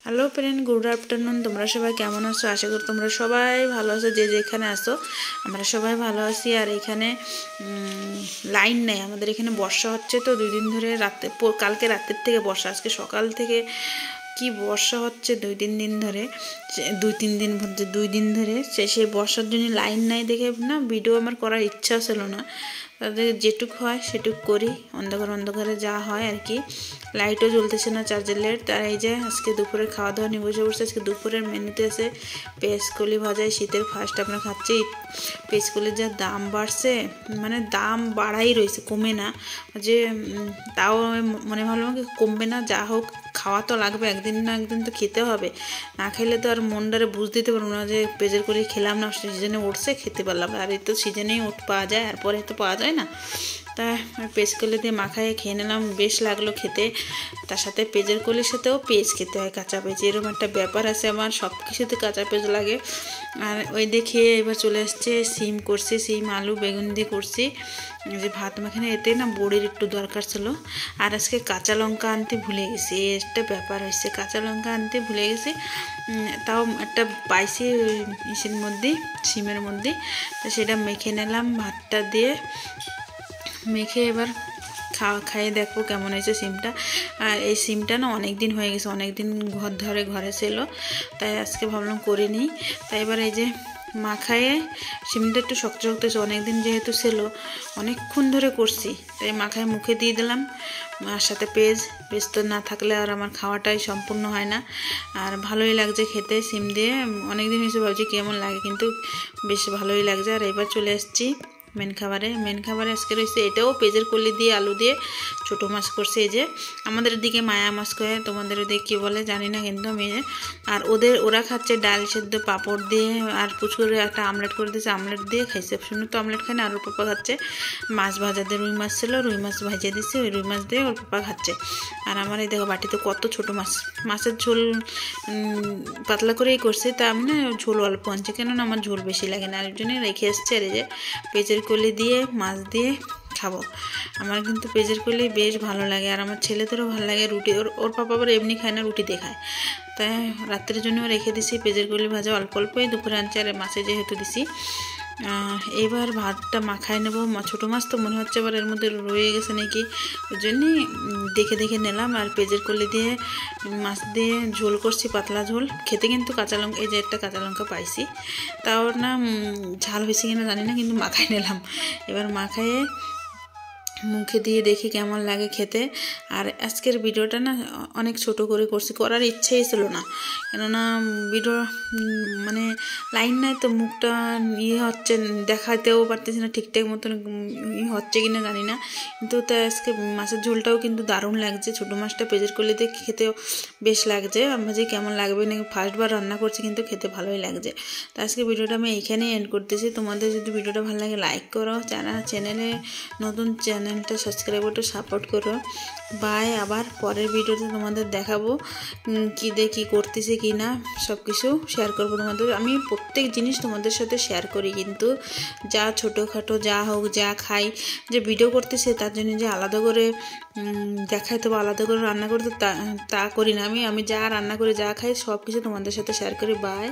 Hello friend, good afternoon. তোমরা সবাই কেমন আছো? আশা করি তোমরা সবাই ভালো আছো। যে যেখানে আসো আমরা সবাই ভালো আছি। আর এখানে লাইন নেই, আমাদের এখানে বর্ষা হচ্ছে তো 2 দিন ধরে। কালকে রাতের থেকে বর্ষা, আজকে সকাল থেকে কি বর্ষা হচ্ছে 2-3 দিন ধরে। 2-3 দিন ধরে সেই বর্ষার জন্য লাইন নাই দেখে না ভিডিও আমার করার ইচ্ছা ছিল না। তাদের যেটুক হয় সেটুক করি, অন্ধকারে যা হয় আর কি। লাইটও জ্বলতেছে না, চার্জের লাইট। তার এই যে আজকে দুপুরে খাওয়া দাওয়া নিয়ে বসে পড়ছে। আজকে দুপুরের মেনুতে আছে পেঁয়াজকলি ভাজা। শীতের ফার্স্ট আমরা খাচ্ছি। পেঁয়াজকলির যা দাম বাড়ছে, মানে দাম বাড়াই রয়েছে, কমে না। যে তাও মনে ভাবলাম কি কমবে না, যা হোক খাওয়া তো লাগবে, একদিন না একদিন তো খেতে হবে। না খেলে তো আর মনটারে বুঝ দিতে পারবো না যে পেঁয়াজের কলি খেলাম না, সিজনে উঠছে খেতে পারলাম না। আর এই তো সিজনেই পাওয়া যায়, আর পরে তো পাওয়া যায় না। তা পেঁয়াজ কলি দিয়ে মাখায় খেয়ে নিলাম, বেশ লাগলো খেতে। তার সাথে পেঁয়াজের কলির সাথেও পেঁয়াজ খেতে হয়, কাঁচা পেঁয়াজ, এরকম একটা ব্যাপার আছে আমার। সব কিছুতে কাঁচা পেঁয়াজ লাগে। আর ওই দেখে এবার চলে আসছে সিম করছি, সিম আলু বেগুন দিয়ে করছি। যে ভাত মাখানে এতে না বড়ির একটু দরকার ছিল। আর আজকে কাঁচা লঙ্কা আনতে ভুলে গেছি, একটা ব্যাপার হয়েছে, কাঁচা লঙ্কা আনতে ভুলে গেছি। তাও একটা পাইছি ইসের মধ্যে, সিমের মধ্যে। তো সেটা মেখে নিলাম ভাতটা দিয়ে। মেখে এবার খাইয়ে দেখবো কেমন হয়েছে সিমটা। আর এই সিমটা না অনেক দিন হয়ে গেছে, অনেক দিন ঘরে ছিল, তাই আজকে ভাবলাম করে নিই। তাই এবার এই যে মাখায়ে সিমটা একটু শক্ত শক্ত হয়েছে, অনেকদিন যেহেতু ছিল অনেকক্ষণ ধরে করছি, তাই মাখায় মুখে দিয়ে দিলাম। আর সাথে পেঁয়াজ তো না থাকলে আর আমার খাওয়াটাই সম্পূর্ণ হয় না। আর ভালোই লাগছে খেতে সিম দিয়ে। অনেকদিন হয়েছে ভাবছি কেমন লাগে, কিন্তু বেশ ভালোই লাগছে। আর এবার চলে আসছি মেন খাবারে আজকে রয়েছে এটাও পেঁয়াজের কলি দিয়ে আলু দিয়ে ছোটো মাছ করছে। এই যে আমাদের দিকে মায়া মাছ কয়ে, তোমাদের ওদিকে কী বলে জানি না, কিন্তু আমি। আর ওরা খাচ্ছে ডাল সেদ্ধ পাঁপড় দিয়ে, আর পুচকুরে একটা আমলেট করে দিয়েছে, আমলেট দিয়ে খাইছে। শুনে তো আমলেট খায় না, আর ওর পাপা খাচ্ছে মাছ ভাজা দিয়ে। রুই মাছ ছিল, রুই মাছ ভাজিয়ে দিচ্ছে, ওই রুই মাছ দিয়ে ওর পাপা খাচ্ছে। আর আমার এই দেখো বাটিতে কত ছোটো মাছের ঝোল পাতলা করেই করছে। তা আমি না ঝোল অল্প আনছি, কেননা আমার ঝোল বেশি লাগে না, আর জন্য রেখে এসছে। আর এই যে পেঁয়াজের কলি দিয়ে মাছ দিয়ে খাবো। আমার কিন্তু পেঁয়াজের কলি বেশ ভালো লাগে, আর আমার ছেলেদেরও ভালো লাগে। রুটি ওর পাপা আবার এমনি খায় না, রুটি দিয়ে খায়। তাই রাত্রের জন্য রেখে দিছি পেঁয়াজের কলি ভাজা অল্পই, দুপুরে আনছি। আর মাছে যেহেতু দিছি, এবার ভাতটা মাখায় নেবো। ছোটো মাছ তো মনে হচ্ছে এবার এর মধ্যে রয়ে গেছে নাকি, ওই জন্যই দেখে নিলাম। আর পেঁয়াজের কলি দিয়ে মাছ দিয়ে ঝোল করছি, পাতলা ঝোল। খেতে কিন্তু কাঁচা লঙ্কা, এই যে একটা কাঁচা লঙ্কা পাইছি, তাও না ঝাল হয়েছে কিনা জানি না, কিন্তু মাখায় নিলাম। এবার মাখায়ে মুখে দিয়ে দেখি কেমন লাগে খেতে। আর আজকের ভিডিওটা না অনেক ছোট করে করছি, করার ইচ্ছেই ছিল না, কেননা ভিডিও মানে লাইন নাই তো, মুখটা হচ্ছে, দেখাতেও পারতেছি না ঠিকঠাক মতন হচ্ছে কিনা জানি না। কিন্তু তাই আজকে মাছের ঝোলটাও কিন্তু দারুণ লাগছে। ছোটো মাছটা পেঁয়াজের কলিতে খেতেও বেশ লাগছে। আমি যে কেমন লাগবে নাকি, ফার্স্টবার রান্না করছি, কিন্তু খেতে ভালোই লাগছে। তো আজকে ভিডিওটা আমি এইখানেই এন্ড করতেছি। তোমাদের যদি ভিডিওটা ভালো লাগে লাইক করো, চ্যানেলে নতুন চ্যানেলটা সাবস্ক্রাইব করে সাপোর্ট করো। বাই। আবার পরের ভিডিওতে তোমাদের দেখাবো কী করতেছে কি না, সব কিছু শেয়ার করবো তোমাদের। আমি প্রত্যেক জিনিস তোমাদের সাথে শেয়ার করি, কিন্তু যা ছোটোখাটো যা হোক, যা খাই, যে ভিডিও করতেছে তার জন্য যে আলাদা করে দেখাইতে বা আলাদা করে রান্না করতে তা করি না। আমি যা রান্না করি, যা খাই, সব কিছু তোমাদের সাথে শেয়ার করি। বাই।